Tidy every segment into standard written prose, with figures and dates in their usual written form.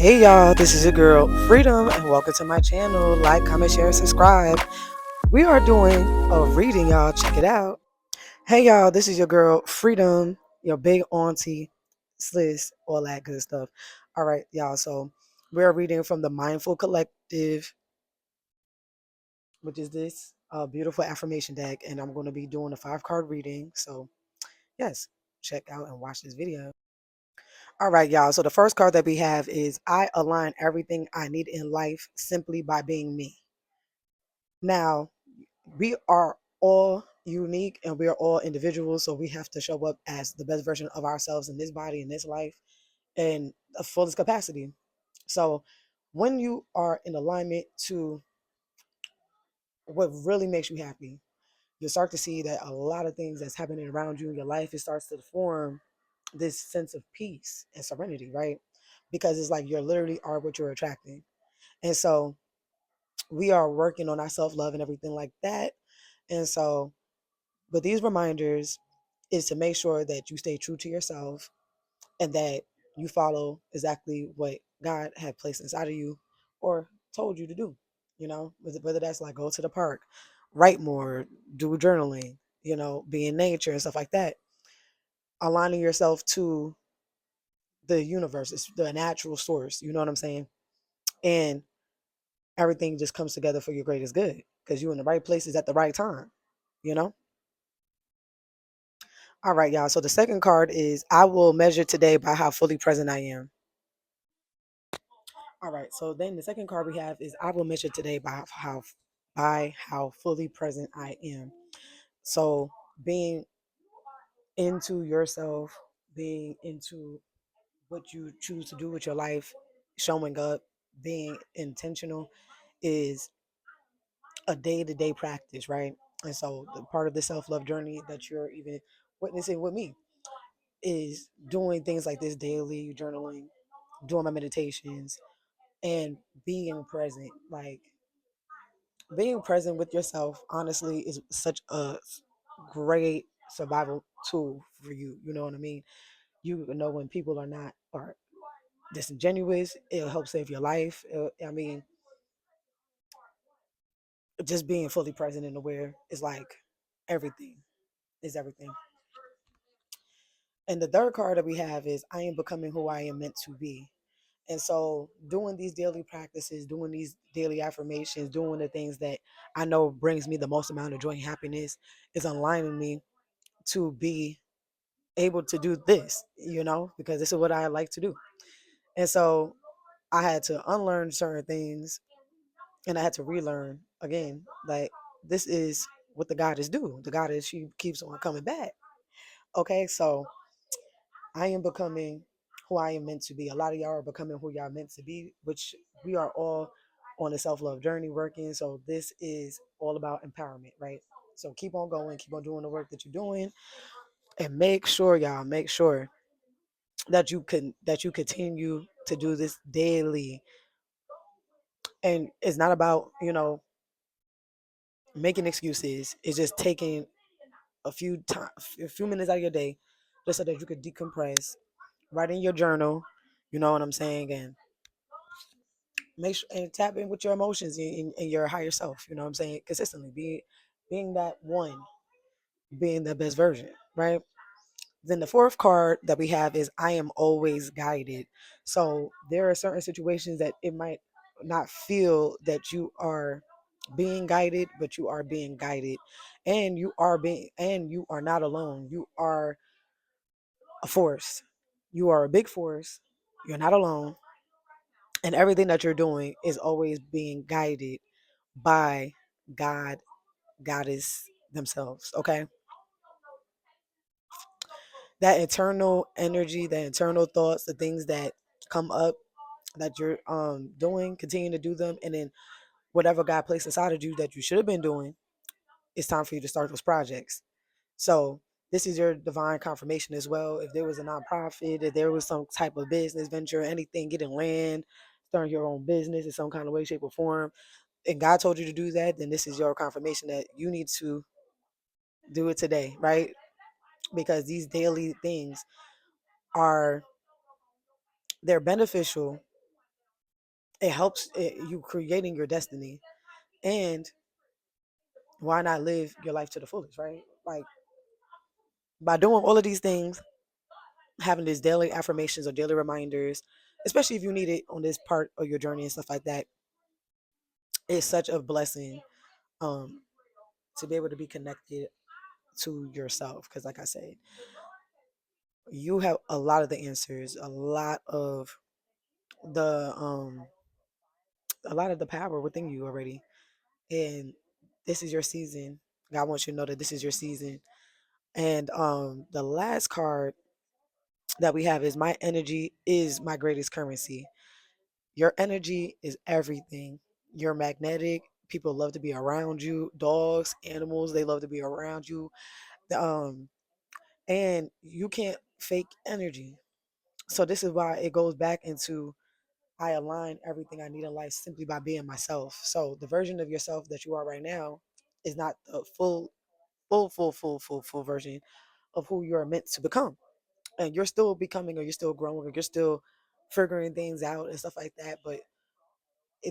Hey y'all, this is your girl Freedom, and welcome to my channel. Like, comment, share, subscribe. We are doing a reading, y'all. Check it out. Hey y'all, this is your girl Freedom, your big auntie, Sliss, all that good stuff. All right, y'all. So we're reading from the Mindful Collective, which is this beautiful affirmation deck, and I'm going to be doing a 5 card reading. So yes, check out and watch this video. All right, y'all. So the first card that we have is I align everything I need in life simply by being me. Now, we are all unique and we are all individuals, so we have to show up as the best version of ourselves in this body, in this life, in the fullest capacity. So when you are in alignment to what really makes you happy, you'll start to see that a lot of things that's happening around you in your life, it starts to form this sense of peace and serenity, right? Because it's like you're literally are what you're attracting. And so we are working on our self-love and everything like that. And so, but these reminders is to make sure that you stay true to yourself and that you follow exactly what God had placed inside of you or told you to do. Whether that's like go to the park, write more, do journaling, be in nature and stuff like that. Aligning yourself to the universe, it's the natural source. You know what I'm saying? And everything just comes together for your greatest good because you're in the right places at the right time, you know? All right, y'all. So the second card is I will measure today by how fully present I am. All right. So then the second card we have is I will measure today by how fully present I am. So being into yourself, being into what you choose to do with your life, showing up, being intentional is a day-to-day practice, right? And so the part of the self-love journey that you're even witnessing with me is doing things like this daily, journaling, doing my meditations, and being present. Like being present with yourself, honestly, is such a great survival tool for you. You know what I mean? You know when people are not are disingenuous, it'll help save your life. I mean, just being fully present and aware is like everything. Is everything. And the third card that we have is I am becoming who I am meant to be. And so doing these daily practices, doing these daily affirmations, doing the things that I know brings me the most amount of joy and happiness is aligning me to be able to do this, because this is what I like to do. And so I had to unlearn certain things and I had to relearn again, like this is what the goddess do. The goddess, she keeps on coming back. Okay, so I am becoming who I am meant to be. A lot of y'all are becoming who y'all meant to be, which we are all on a self-love journey working. So this is all about empowerment, right? So keep on going, keep on doing the work that you're doing, and make sure, y'all, make sure that you continue to do this daily. And it's not about, making excuses. It's just taking a few minutes out of your day just so that you could decompress, write in your journal, you know what I'm saying, and make sure and tap in with your emotions and your higher self. You know what I'm saying? Consistently being that one, being the best version, right? Then the fourth card that we have is I am always guided. So there are certain situations that it might not feel that you are being guided, but you are being guided, and you are not alone. You are a force. You are a big force. You're not alone, and everything that you're doing is always being guided by God, Goddess themselves. Okay, that internal energy, the internal thoughts, the things that come up that you're doing, continue to do them, and then whatever God placed inside of you that you should have been doing, it's time for you to start those projects. So this is your divine confirmation as well. If there was a nonprofit, if there was some type of business venture, anything, getting land, starting your own business in some kind of way, shape, or form, and God told you to do that, then this is your confirmation that you need to do it today, right? Because these daily things are they're beneficial it helps you creating your destiny. And why not live your life to the fullest, right? Like by doing all of these things, having these daily affirmations or daily reminders, especially if you need it on this part of your journey and stuff like that, it's such a blessing um, to be able to be connected to yourself. Because, like I said, you have a lot of the answers, the um, a lot of the power within you already, and this is your season. God wants you to know that this is your season. And the last card that we have is my energy is my greatest currency. Your energy is everything. You're magnetic. People love to be around you. Dogs, animals, they love to be around you. Um, and you can't fake energy. So this is why it goes back into I align everything I need in life simply by being myself. So the version of yourself that you are right now is not the full version of who you're meant to become. And you're still becoming, or you're still growing, or you're still figuring things out and stuff like that. But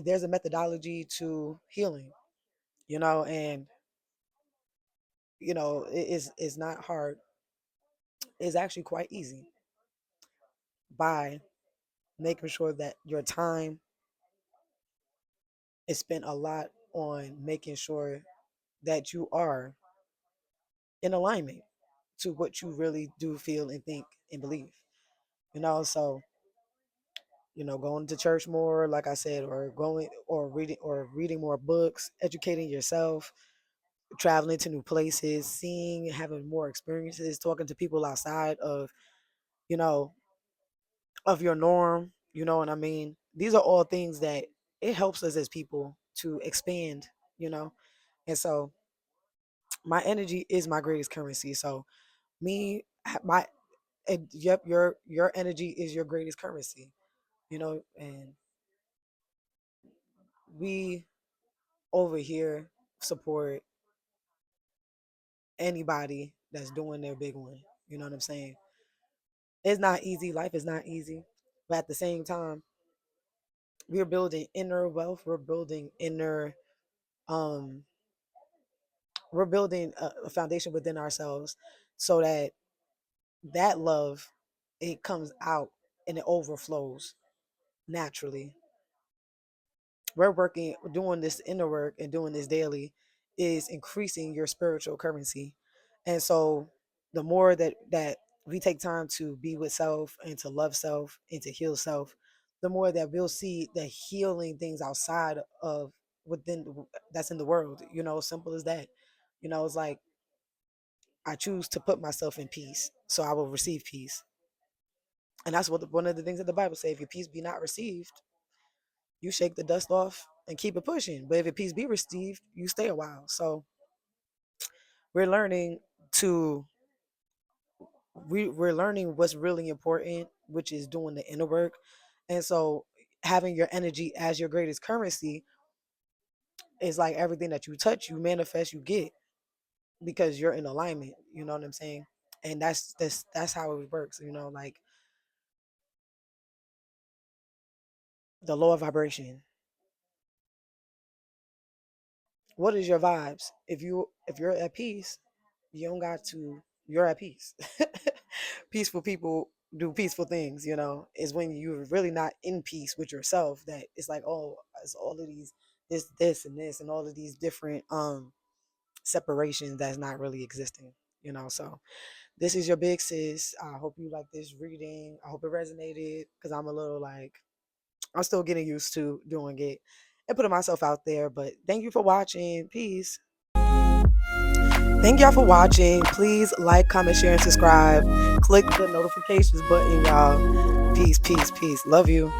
there's a methodology to healing, and it's not hard. It's actually quite easy by making sure that your time is spent a lot on making sure that you are in alignment to what you really do feel and think and believe. So going to church more, like I said, or going or reading more books, educating yourself, traveling to new places, seeing, having more experiences, talking to people outside you know, of your norm, you know what I mean? These are all things that it helps us as people to expand, you know. And so my energy is my greatest currency. So me my and yep, your energy is your greatest currency, and we over here support anybody that's doing their big one. You know what I'm saying? It's not easy. Life is not easy. But at the same time, we're building inner wealth. Um we're building a foundation within ourselves so that love, it comes out and it overflows naturally. Doing this inner work and doing this daily is increasing your spiritual currency. And so the more that we take time to be with self and to love self and to heal self, the more that we'll see the healing things outside of that's in the world. Simple as that. It's like I choose to put myself in peace, so I will receive peace. And that's one of the things that the Bible says: if your peace be not received, you shake the dust off and keep it pushing. But if your peace be received, you stay a while. So we're learning to we're learning what's really important, which is doing the inner work. And so having your energy as your greatest currency is like everything that you touch, you manifest, you get, because you're in alignment. You know what I'm saying? And that's how it works. Like the law of vibration. What is your vibes? If you're at peace, you don't got to. You're at peace. Peaceful people do peaceful things. Is when you're really not in peace with yourself that it's like, oh, it's all of these this and this and all of these different separations that's not really existing. So this is your big sis. I hope you like this reading. I hope it resonated, because I'm a little like, I'm still getting used to doing it and putting myself out there. But thank you for watching. Peace. Thank y'all for watching. Please like, comment, share, and subscribe. Click the notifications button, y'all. Peace, peace, peace. Love you.